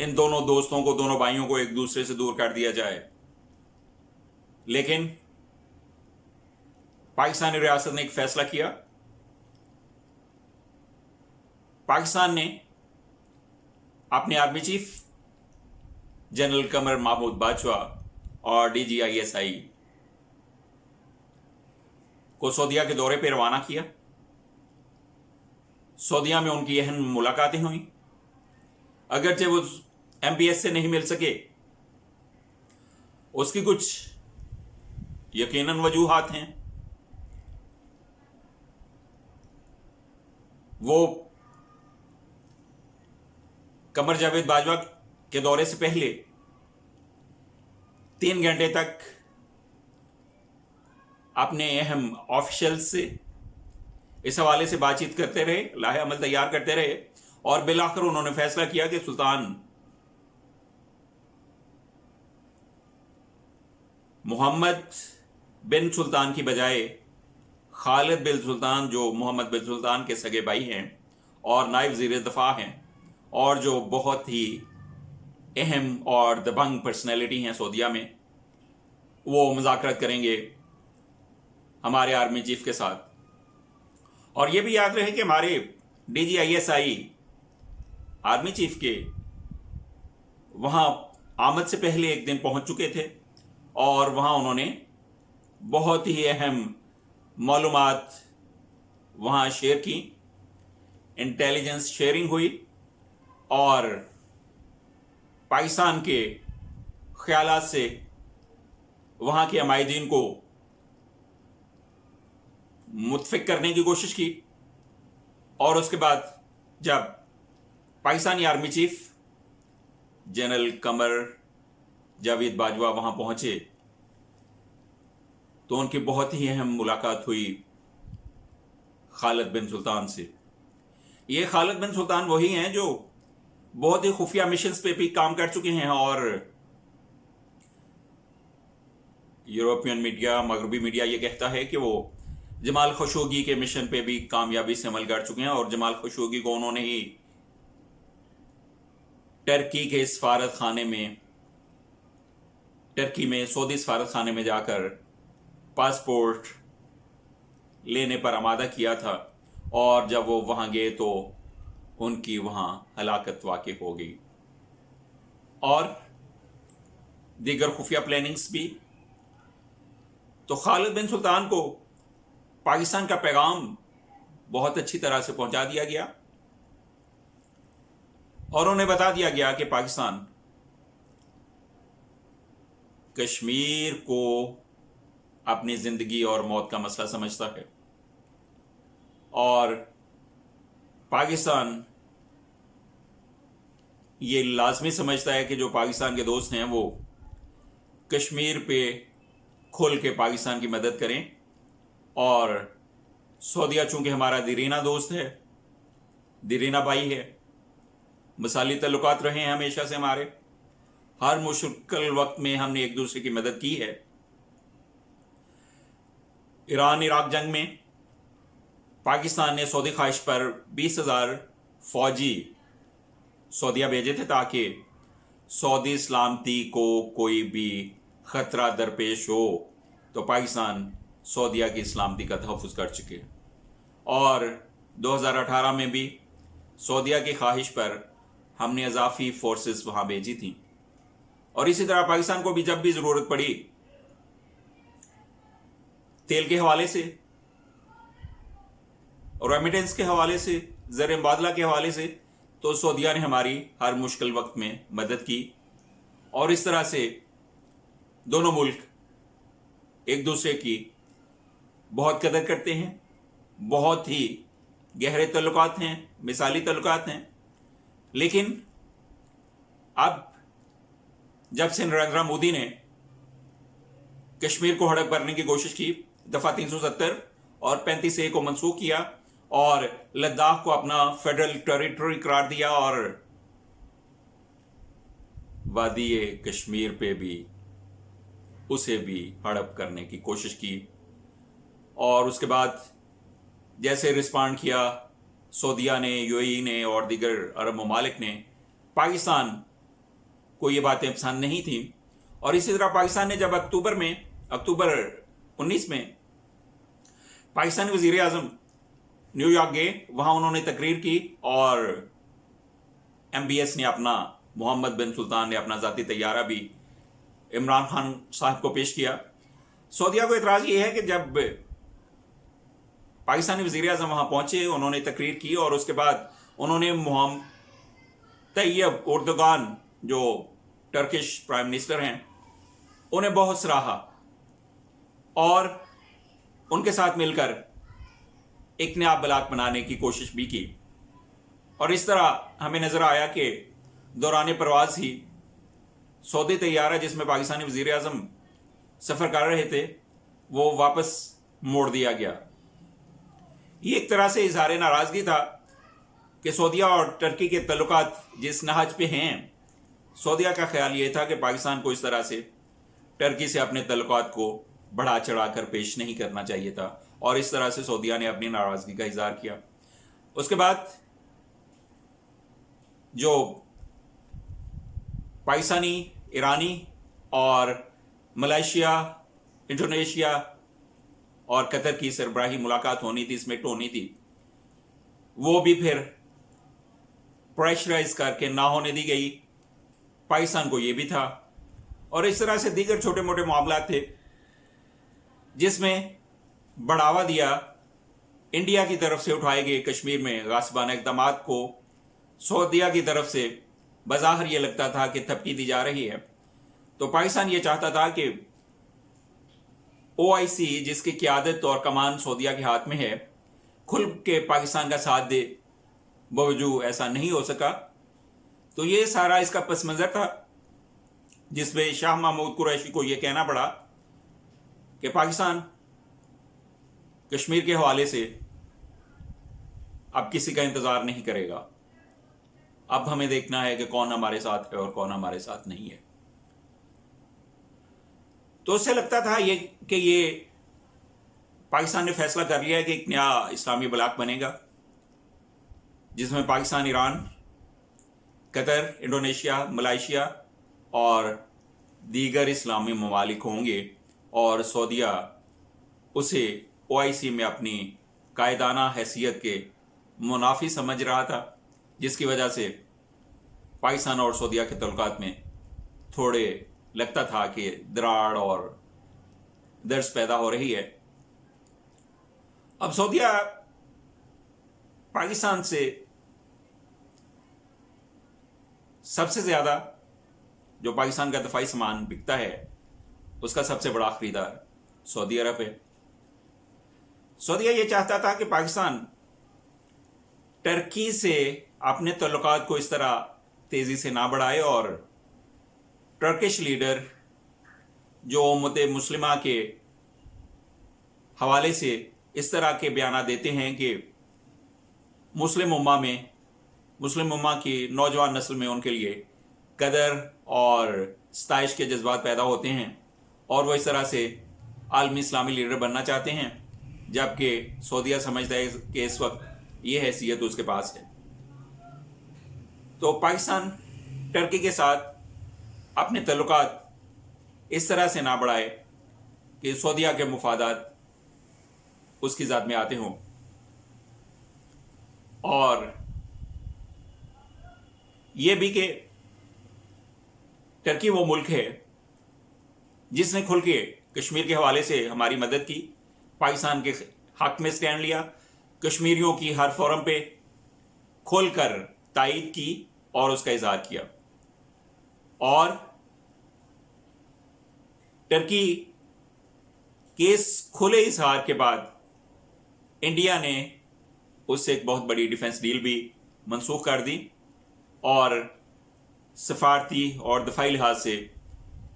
ان دونوں دوستوں کو, دونوں بھائیوں کو ایک دوسرے سے دور کر دیا جائے. لیکن پاکستانی ریاست نے ایک فیصلہ کیا. پاکستان نے اپنے army chief general Qamar Mahmood Bajwa اور ڈی جی آئی ایس آئی کو سعودیہ کے دورے پہ روانہ کیا. سعودیہ میں ان کی اہم ملاقاتیں ہوئیں. اگرچہ وہ ایم بی ایس سے نہیں مل سکے, اس کی کچھ یقیناً وجوہات ہیں. وہ قمر جاوید باجوہ کے دورے سے پہلے 3 گھنٹے تک اپنے اہم آفیشل سے اس حوالے سے بات چیت کرتے رہے, لاہ عمل تیار کرتے رہے, اور بالآخر انہوں نے فیصلہ کیا کہ سلطان محمد بن سلطان کی بجائے خالد بن سلطان, جو محمد بن سلطان کے سگے بھائی ہیں اور نائب وزیر دفاع ہیں اور جو بہت ہی اہم اور دبنگ پرسنالٹی ہیں سعودیہ میں, وہ مذاکرات کریں گے ہمارے آرمی چیف کے ساتھ. اور یہ بھی یاد رہے کہ ہمارے D G I S I army chief کے وہاں آمد سے پہلے ایک دن پہنچ چکے تھے, اور وہاں انہوں نے بہت ہی اہم معلومات وہاں شیئر کی. انٹیلیجنس شیئرنگ ہوئی اور پاکستان کے خیالات سے وہاں کے عمائدین کو متفق کرنے کی کوشش کی. اور اس کے بعد جب Pakistani army chief general Qamar Javed Bajwa وہاں پہنچے تو ان کی بہت ہی اہم ملاقات ہوئی خالد بن سلطان سے. یہ خالد بن سلطان وہی ہیں جو بہت ہی خفیہ مشنز پہ بھی کام کر چکے ہیں, اور یورپین میڈیا, مغربی میڈیا یہ کہتا ہے کہ وہ جمال خشوگی کے مشن پہ بھی کامیابی سے عمل کر چکے ہیں, اور جمال خشوگی کو انہوں نے ہی ٹرکی کے سفارت خانے میں, ٹرکی میں سعودی سفارت خانے میں جا کر پاسپورٹ لینے پر آمادہ کیا تھا, اور جب وہ وہاں گئے تو ان کی وہاں ہلاکت واقع ہو گئی. اور دیگر خفیہ پلاننگز بھی. تو خالد بن سلطان کو پاکستان کا پیغام بہت اچھی طرح سے پہنچا دیا گیا, اور انہیں بتا دیا گیا کہ پاکستان کشمیر کو اپنی زندگی اور موت کا مسئلہ سمجھتا ہے, اور پاکستان یہ لازمی سمجھتا ہے کہ جو پاکستان کے دوست ہیں وہ کشمیر پہ کھل کے پاکستان کی مدد کریں. اور سعودیہ چونکہ ہمارا دیرینہ دوست ہے, دیرینہ بھائی ہے, مثالی تعلقات رہے ہیں ہمیشہ سے ہمارے, ہر مشکل وقت میں ہم نے ایک دوسرے کی مدد کی ہے. ایران عراق جنگ میں پاکستان نے سعودی خواہش پر 20,000 فوجی سعودیہ بھیجے تھے تاکہ سعودی سلامتی کو کوئی بھی خطرہ درپیش ہو تو پاکستان سعودیہ کی سلامتی کا تحفظ کر چکے. اور 2018 میں بھی سعودیہ کی خواہش پر ہم نے اضافی فورسز وہاں بھیجی تھیں. اور اسی طرح پاکستان کو بھی جب بھی ضرورت پڑی تیل کے حوالے سے, ریمیٹنس کے حوالے سے, زر مبادلہ کے حوالے سے, تو سعودیہ نے ہماری ہر مشکل وقت میں مدد کی. اور اس طرح سے دونوں ملک ایک دوسرے کی بہت قدر کرتے ہیں, بہت ہی گہرے تعلقات ہیں, مثالی تعلقات ہیں. لیکن اب جب سے نریندر مودی نے کشمیر کو ہڑپ کرنے کی کوشش کی, دفعہ 370 اور 35A کو منسوخ کیا اور لداخ کو اپنا فیڈرل ٹیریٹری قرار دیا, اور وادی کشمیر پہ بھی اسے بھی ہڑپ کرنے کی کوشش کی, اور اس کے بعد جیسے رسپانڈ کیا سعودیہ نے, یو اے ای نے اور دیگر عرب ممالک نے, پاکستان کو یہ باتیں پسند نہیں تھیں. اور اسی طرح پاکستان نے جب اکتوبر 19 میں پاکستانی وزیر اعظم نیو یارک گئے، وہاں انہوں نے تقریر کی اور MBS نے محمد بن سلطان نے اپنا ذاتی طیارہ بھی عمران خان صاحب کو پیش کیا. سعودیہ کو اعتراض یہ ہے کہ جب پاکستانی وزیر اعظم وہاں پہنچے، انہوں نے تقریر کی اور اس کے بعد انہوں نے محمد طیب اردوغان جو ٹرکش پرائم منسٹر ہیں انہیں بہت سراہا اور ان کے ساتھ مل کر ایک نیا بلاک بنانے کی کوشش بھی کی. اور اس طرح ہمیں نظر آیا کہ دوران پرواز ہی سعودی طیارہ جس میں پاکستانی وزیر اعظم سفر کر رہے تھے وہ واپس موڑ دیا گیا. یہ ایک طرح سے اظہار ناراضگی تھا کہ سعودیہ اور ٹرکی کے تعلقات جس نہج پہ ہیں، سعودیہ کا خیال یہ تھا کہ پاکستان کو اس طرح سے ٹرکی سے اپنے تعلقات کو بڑھا چڑھا کر پیش نہیں کرنا چاہیے تھا، اور اس طرح سے سعودیہ نے اپنی ناراضگی کا اظہار کیا. اس کے بعد جو پاکستانی، ایرانی اور ملائیشیا، انڈونیشیا اور قطر کی سربراہی ملاقات ہونی تھی، سمٹ ہونی تھی، وہ بھی پھر پریشرائز کر کے نہ ہونے دی گئی. پاکستان کو یہ بھی تھا. اور اس طرح سے دیگر چھوٹے موٹے معاملات تھے جس میں بڑھاوا دیا انڈیا کی طرف سے اٹھائے گئے کشمیر میں غاصبانہ اقدامات کو. سعودیہ کی طرف سے بظاہر یہ لگتا تھا کہ تھپکی دی جا رہی ہے، تو پاکستان یہ چاہتا تھا کہ OIC جس کی قیادت اور کمان سعودیہ کے ہاتھ میں ہے کھل کے پاکستان کا ساتھ دے، باوجود ایسا نہیں ہو سکا. تو یہ سارا اس کا پس منظر تھا جس میں شاہ محمود قریشی کو یہ کہنا پڑا کہ پاکستان کشمیر کے حوالے سے اب کسی کا انتظار نہیں کرے گا. اب ہمیں دیکھنا ہے کہ کون ہمارے ساتھ ہے اور کون ہمارے ساتھ نہیں ہے. تو اس سے لگتا تھا کہ یہ پاکستان نے فیصلہ کر لیا ہے کہ ایک نیا اسلامی بلاک بنے گا جس میں پاکستان، ایران، قطر، انڈونیشیا، ملائیشیا اور دیگر اسلامی ممالک ہوں گے، اور سعودیہ اسے OIC میں اپنی قائدانہ حیثیت کے منافی سمجھ رہا تھا، جس کی وجہ سے پاکستان اور سعودیہ کے تعلقات میں تھوڑے لگتا تھا کہ دراڑ اور درس پیدا ہو رہی ہے. اب سعودیہ پاکستان سے سب سے زیادہ جو پاکستان کا دفاعی سامان بکتا ہے اس کا سب سے بڑا خریدار سعودی عرب ہے. سعودیہ یہ چاہتا تھا کہ پاکستان ٹرکی سے اپنے تعلقات کو اس طرح تیزی سے نہ بڑھائے، اور ٹرکش لیڈر جو امت مسلمہ کے حوالے سے اس طرح کے بیانات دیتے ہیں کہ مسلم امہ کی نوجوان نسل میں ان کے لیے قدر اور ستائش کے جذبات پیدا ہوتے ہیں، اور وہ اس طرح سے عالمی اسلامی لیڈر بننا چاہتے ہیں، جبکہ سعودیہ سمجھتا ہے کہ اس وقت یہ حیثیت اس کے پاس ہے. تو پاکستان ٹرکی کے ساتھ اپنے تعلقات اس طرح سے نہ بڑھائے کہ سعودیہ کے مفادات اس کی ذات میں آتے ہوں. اور یہ بھی کہ ٹرکی وہ ملک ہے جس نے کھل کے کشمیر کے حوالے سے ہماری مدد کی، پاکستان کے حق میں سٹینڈ لیا، کشمیریوں کی ہر فورم پہ کھل کر تائید کی اور اس کا اظہار کیا. اور ٹرکی کے اس کھلے اظہار کے بعد انڈیا نے اس سے ایک بہت بڑی ڈیفنس ڈیل بھی منسوخ کر دی اور سفارتی اور دفاعی لحاظ سے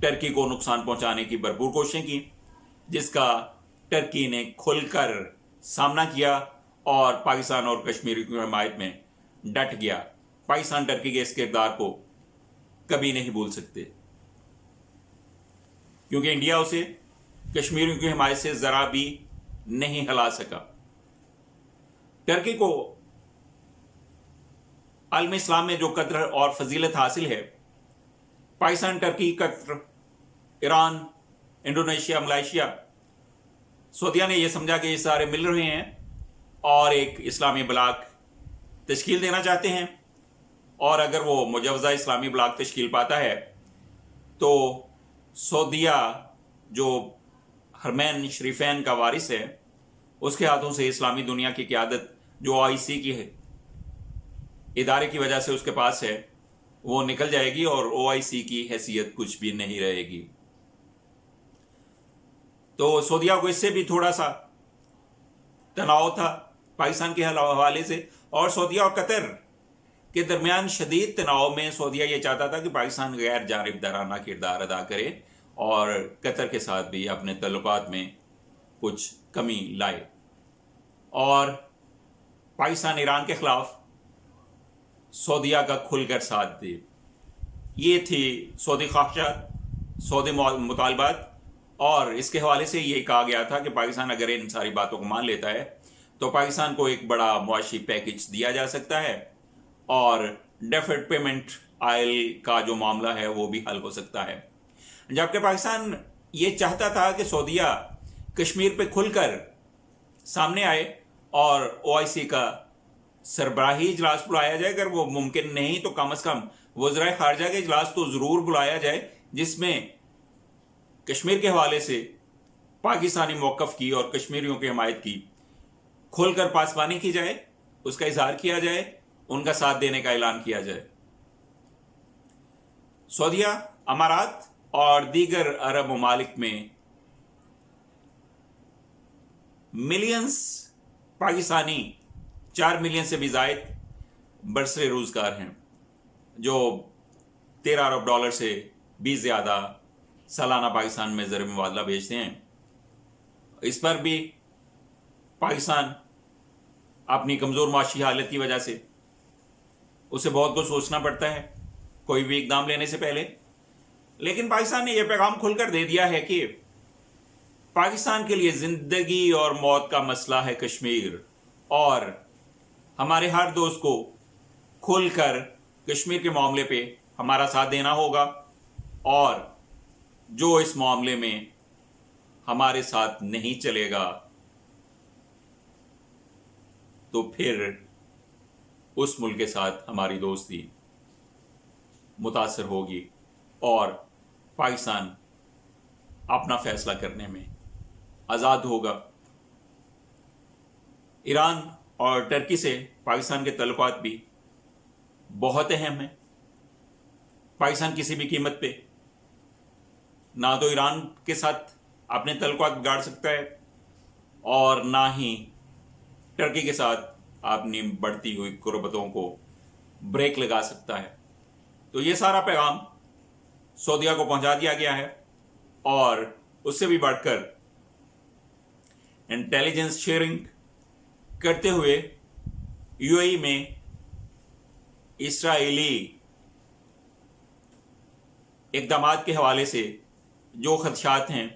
ٹرکی کو نقصان پہنچانے کی بھرپور کوششیں کی، جس کا ٹرکی نے کھل کر سامنا کیا اور پاکستان اور کشمیر کی حمایت میں ڈٹ گیا. پاکستان ٹرکی کے اس کردار کو کبھی نہیں بھول سکتے، کیونکہ انڈیا اسے کشمیریوں کی حمایت سے ذرا بھی نہیں ہلا سکا. ٹرکی کو عالم اسلام میں جو قدر اور فضیلت حاصل ہے، پاکستان، ٹرکی، قطر، ایران، انڈونیشیا، ملائیشیا، سعودیہ نے یہ سمجھا کہ یہ سارے مل رہے ہیں اور ایک اسلامی بلاک تشکیل دینا چاہتے ہیں، اور اگر وہ مجوزہ اسلامی بلاک تشکیل پاتا ہے تو سعودیہ جو حرمین شریفین کا وارث ہے اس کے ہاتھوں سے اسلامی دنیا کی قیادت جو OIC کی ہے ادارے کی وجہ سے اس کے پاس ہے وہ نکل جائے گی، اور OIC کی حیثیت کچھ بھی نہیں رہے گی۔ تو سعودیہ کو اس سے بھی تھوڑا سا تناؤ تھا پاکستان کے حوالے سے، اور سعودیہ اور قطر کے درمیان شدید تناؤ میں سعودیہ یہ چاہتا تھا کہ پاکستان غیر جانبدارانہ کردار ادا کرے اور قطر کے ساتھ بھی اپنے تعلقات میں کچھ کمی لائے، اور پاکستان ایران کے خلاف سعودیہ کا کھل کر ساتھ دے۔ یہ تھی سعودی خواہشات، سعودی مطالبات، اور اس کے حوالے سے یہ کہا گیا تھا کہ پاکستان اگر ان ساری باتوں کو مان لیتا ہے تو پاکستان کو ایک بڑا معاشی پیکج دیا جا سکتا ہے، اور ڈیفرڈ پیمنٹ آئل کا جو معاملہ ہے وہ بھی حل ہو سکتا ہے۔ جبکہ پاکستان یہ چاہتا تھا کہ سعودیہ کشمیر پہ کھل کر سامنے آئے اور OIC کا سربراہی اجلاس بلایا جائے، اگر وہ ممکن نہیں تو کم از کم وزرائے خارجہ کے اجلاس تو ضرور بلایا جائے، جس میں کشمیر کے حوالے سے پاکستانی موقف کی اور کشمیریوں کی حمایت کی کھول کر پاسبانی کی جائے، اس کا اظہار کیا جائے، ان کا ساتھ دینے کا اعلان کیا جائے۔ سعودیہ، امارات اور دیگر عرب ممالک میں ملینز پاکستانی 4 ملین سے بھی زائد برسر روزگار ہیں جو $13 ارب سے بھی زیادہ سالانہ پاکستان میں زر مبادلہ بھیجتے ہیں۔ اس پر بھی پاکستان اپنی کمزور معاشی حالت کی وجہ سے اسے بہت کچھ سوچنا پڑتا ہے کوئی بھی اقدام لینے سے پہلے، لیکن پاکستان نے یہ پیغام کھل کر دے دیا ہے کہ پاکستان کے لیے زندگی اور موت کا مسئلہ ہے کشمیر، اور ہمارے ہر دوست کو کھل کر کشمیر کے معاملے پہ ہمارا ساتھ دینا ہوگا، اور جو اس معاملے میں ہمارے ساتھ نہیں چلے گا تو پھر اس ملک کے ساتھ ہماری دوستی متاثر ہوگی اور پاکستان اپنا فیصلہ کرنے میں آزاد ہوگا۔ ایران اور ٹرکی سے پاکستان کے تعلقات بھی بہت اہم ہیں۔ پاکستان کسی بھی قیمت پہ نہ تو ایران کے ساتھ اپنے تعلقات بگاڑ سکتا ہے اور نہ ہی ٹرکی کے ساتھ اپنی بڑھتی ہوئی قربتوں کو بریک لگا سکتا ہے۔ تو یہ سارا پیغام سعودیہ کو پہنچا دیا گیا ہے، اور اس سے بھی بڑھ کر انٹیلیجنس شیئرنگ کرتے ہوئے UAE میں اسرائیلی اقدامات کے حوالے سے جو خدشات ہیں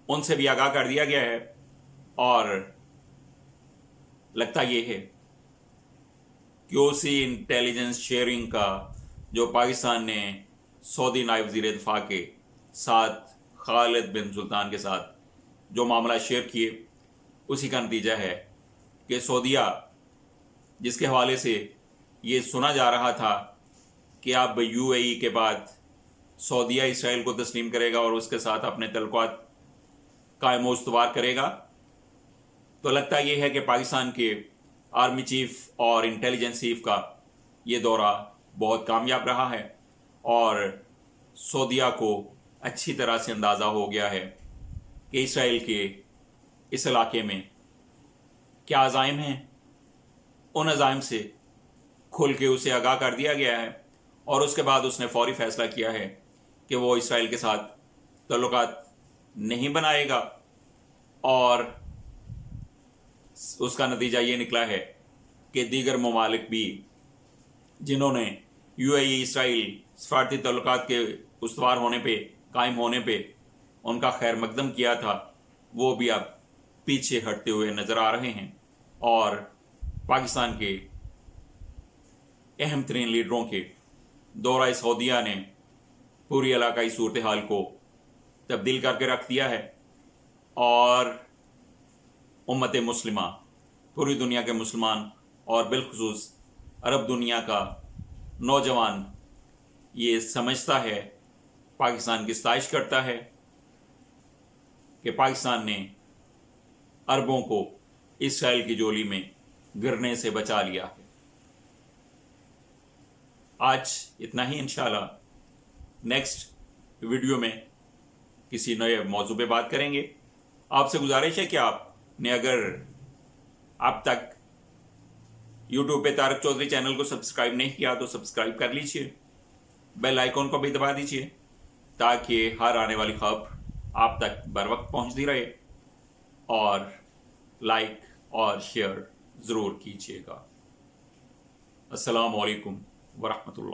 ان سے بھی آگاہ کر دیا گیا ہے، اور لگتا یہ ہے کہ اسی انٹیلیجنس شیئرنگ کا جو پاکستان نے سعودی نائب وزیر دفاع کے ساتھ خالد بن سلطان کے ساتھ جو معاملہ شیئر کیے، اسی کا نتیجہ ہے کہ سعودیہ، جس کے حوالے سے یہ سنا جا رہا تھا کہ اب UAE کے بعد سعودیہ اسرائیل کو تسلیم کرے گا اور اس کے ساتھ اپنے تعلقات قائم و استوار کرے گا، تو لگتا یہ ہے کہ پاکستان کے آرمی چیف اور انٹیلیجنس چیف کا یہ دورہ بہت کامیاب رہا ہے، اور سعودیہ کو اچھی طرح سے اندازہ ہو گیا ہے کہ اسرائیل کے اس علاقے میں کیا عزائم ہیں۔ ان عزائم سے کھل کے اسے آگاہ کر دیا گیا ہے، اور اس کے بعد اس نے فوری فیصلہ کیا ہے کہ وہ اسرائیل کے ساتھ تعلقات نہیں بنائے گا، اور اس کا نتیجہ یہ نکلا ہے کہ دیگر ممالک بھی جنہوں نے UAE اسرائیل سفارتی تعلقات کے استوار ہونے پہ، قائم ہونے پہ ان کا خیر مقدم کیا تھا، وہ بھی اب پیچھے ہٹتے ہوئے نظر آ رہے ہیں، اور پاکستان کے اہم ترین لیڈروں کے دورہ سعودیہ نے پوری علاقائی صورتحال کو تبدیل کر کے رکھ دیا ہے، اور امت مسلمہ، پوری دنیا کے مسلمان اور بالخصوص عرب دنیا کا نوجوان یہ سمجھتا ہے، پاکستان کی ستائش کرتا ہے کہ پاکستان نے عربوں کو اسرائیل کی جولی میں گرنے سے بچا لیا ہے۔ آج اتنا ہی، انشاءاللہ نیکسٹ ویڈیو میں کسی نئے موضوع پہ بات کریں گے۔ آپ سے گزارش ہے کہ آپ نے اگر اب تک یوٹیوب پہ طارق چودھری چینل کو سبسکرائب نہیں کیا تو سبسکرائب کر لیجئے، بیل آئیکن کو بھی دبا دیجئے تاکہ ہر آنے والی خبر آپ تک بر وقت پہنچتی رہے، اور لائک اور شیئر ضرور کیجیے گا۔ السلام علیکم ورحمۃ اللہ۔